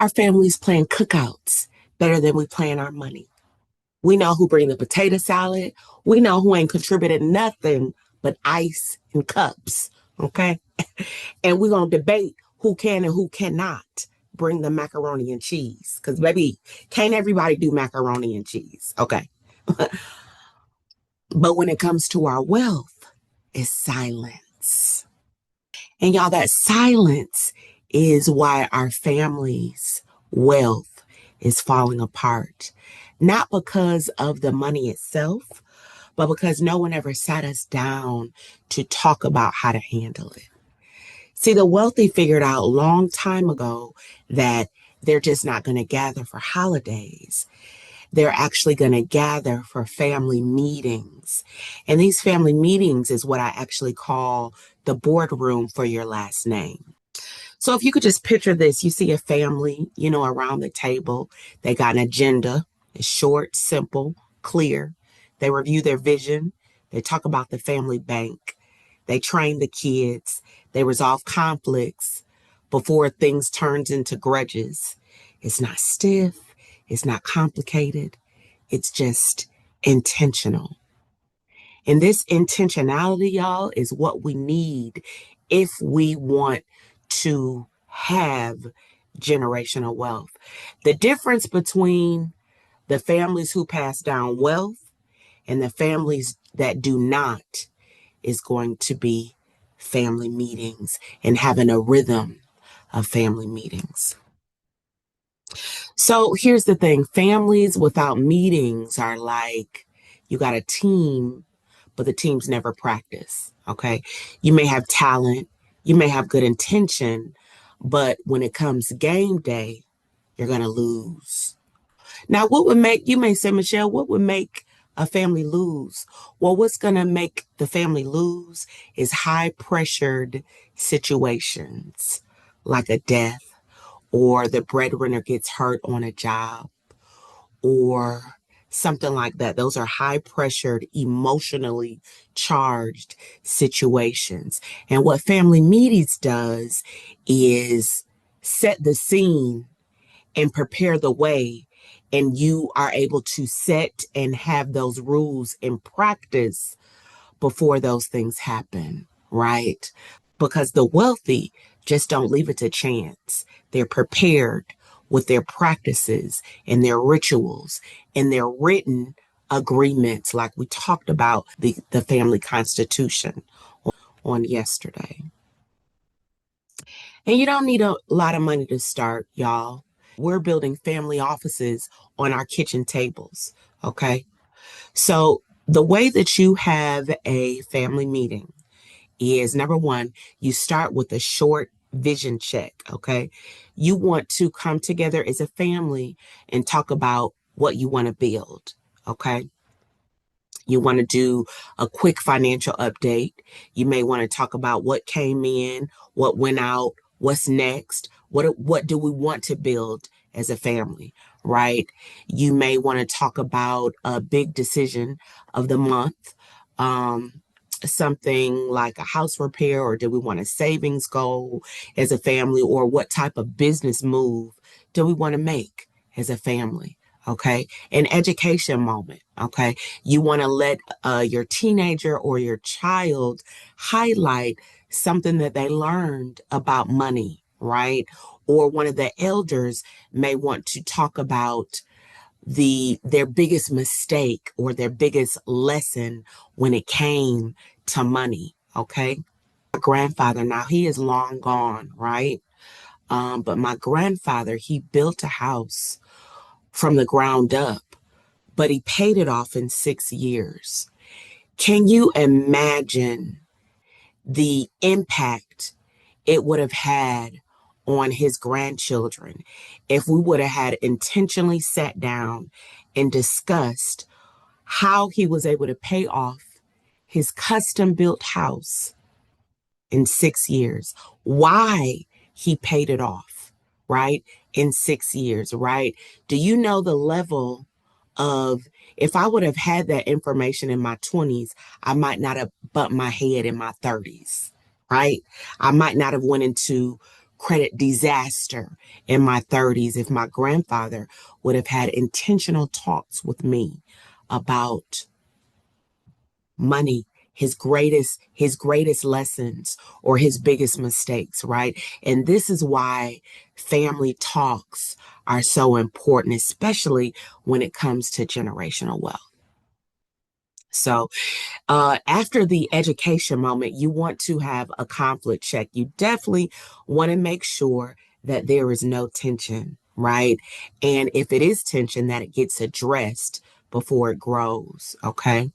Our families plan cookouts better than we plan our money. We know who bring the potato salad. We know who ain't contributed nothing but ice and cups. Okay. And we're going to debate who can and who cannot bring the macaroni and cheese. Because, baby, can't everybody do macaroni and cheese? Okay. But when it comes to our wealth, it's silence. And y'all, that silence is why our families' wealth is falling apart. Not because of the money itself, but because no one ever sat us down to talk about how to handle it. See, the wealthy figured out a long time ago that they're just not going to gather for holidays. They're actually going to gather for family meetings. And these family meetings is what I actually call the boardroom for your last name. So if you could just picture this, you see a family, around the table. They got an agenda. It's short, simple, clear. They review their vision. They talk about the family bank. They train the kids. They resolve conflicts before things turns into grudges. It's not stiff. It's not complicated. It's just intentional. And this intentionality, y'all, is what we need if we want to have generational wealth. The difference between the families who pass down wealth and the families that do not is going to be family meetings and having a rhythm of family meetings. So here's the thing. Families without meetings are like you got a team, but the teams never practice. Okay. You may have talent, you may have good intention, but when it comes game day, you're going to lose. Now, what would make, you may say, Michelle, what would make a family lose? Well, what's going to make the family lose is high pressured situations like a death, or the breadwinner gets hurt on a job, or something like that. Those are high pressured, emotionally charged situations. And what family meetings does is set the scene and prepare the way. And you are able to set and have those rules in practice before those things happen, right? Because the wealthy just don't leave it to chance. They're prepared with their practices and their rituals and their written agreements, like we talked about the family constitution on yesterday. And you don't need a lot of money to start, y'all. We're building family offices on our kitchen tables, okay? So the way that you have a family meeting is number one, you start with a short vision check, okay? You want to come together as a family and talk about what you want to build, okay? You want to do a quick financial update. You may want to talk about what came in, what went out, what's next, what do we want to build as a family, right? You may want to talk about a big decision of the month, something like a house repair, or do we want a savings goal as a family, or what type of business move do we want to make as a family? Okay. An education moment. Okay. You want to let your teenager or your child highlight something that they learned about money, right? Or one of the elders may want to talk about their biggest mistake or their biggest lesson when it came to money. Okay. My grandfather, now he is long gone, right? But my grandfather, he built a house from the ground up, but he paid it off in 6 years. Can you imagine the impact it would have had on his grandchildren if we would have had intentionally sat down and discussed how he was able to pay off his custom built house in 6 years, why he paid it off, right? In 6 years, right? Do you know the level of, if I would have had that information in my 20s, I might not have bumped my head in my 30s, right? I might not have went into credit disaster in my 30s if my grandfather would have had intentional talks with me about money, his greatest lessons or his biggest mistakes, right? And this is why family talks are so important, especially when it comes to generational wealth. So after the education moment, you want to have a conflict check. You definitely want to make sure that there is no tension, right? And if it is tension, that it gets addressed before it grows, okay?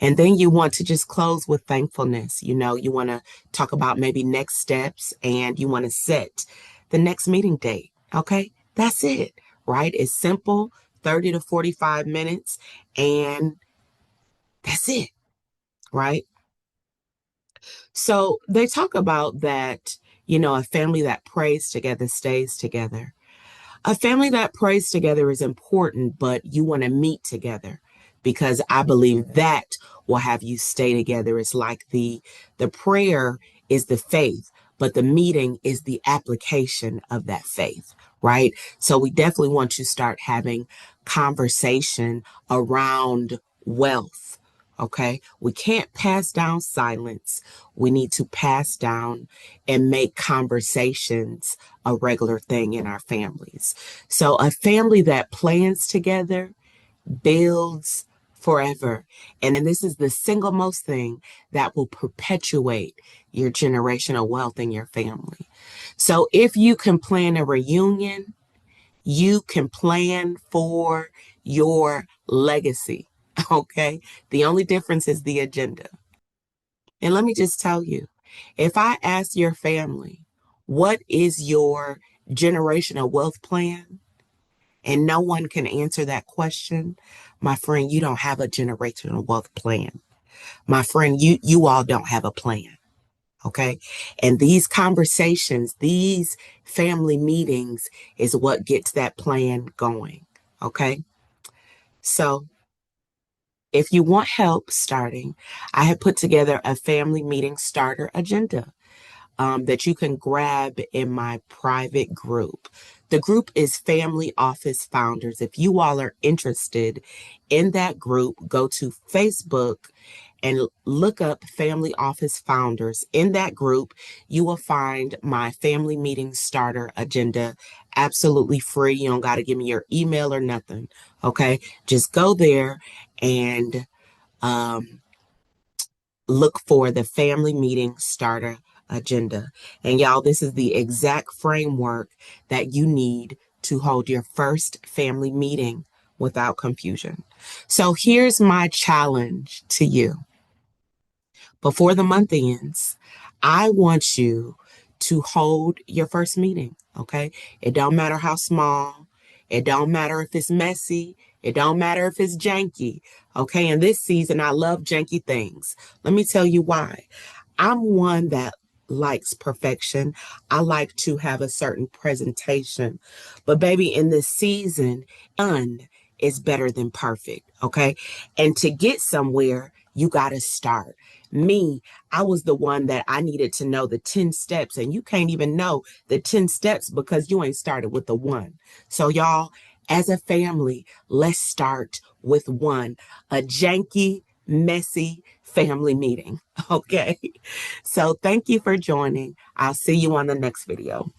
And then you want to just close with thankfulness. You want to talk about maybe next steps and you want to set the next meeting date, okay? That's it, right? It's simple, 30 to 45 minutes, and that's it, right? So they talk about that, a family that prays together stays together. A family that prays together is important, but you want to meet together because I believe that will have you stay together. It's like the prayer is the faith, but the meeting is the application of that faith, right? So we definitely want to start having conversation around wealth. Okay. We can't pass down silence. We need to pass down and make conversations a regular thing in our families. So a family that plans together builds forever. And this is the single most thing that will perpetuate your generational wealth in your family. So if you can plan a reunion, you can plan for your legacy. Okay. The only difference is the agenda. And let me just tell you, if I ask your family, what is your generational wealth plan? And no one can answer that question, my friend, you don't have a generational wealth plan. My friend, you all don't have a plan. Okay. And these conversations, these family meetings is what gets that plan going. Okay. So if you want help starting, I have put together a family meeting starter agenda that you can grab in my private group. The group is Family Office Founders. If you all are interested in that group, go to Facebook and look up Family Office Founders. In that group, you will find my family meeting starter agenda absolutely free. You don't got to give me your email or nothing. Okay. Just go there and um, look for the family meeting starter agenda. And y'all, this is the exact framework that you need to hold your first family meeting without confusion. So here's my challenge to you. Before the month ends, I want you to hold your first meeting, okay? It don't matter how small. It don't matter if it's messy. It don't matter if it's janky, okay? In this season, I love janky things. Let me tell you why. I'm one that likes perfection. I like to have a certain presentation. But baby, in this season, done is better than perfect, okay? And to get somewhere, you got to start. Me, I was the one that I needed to know the 10 steps, and you can't even know the 10 steps because you ain't started with the one. So, y'all, as a family, let's start with one, a janky, messy family meeting. Okay. So, thank you for joining. I'll see you on the next video.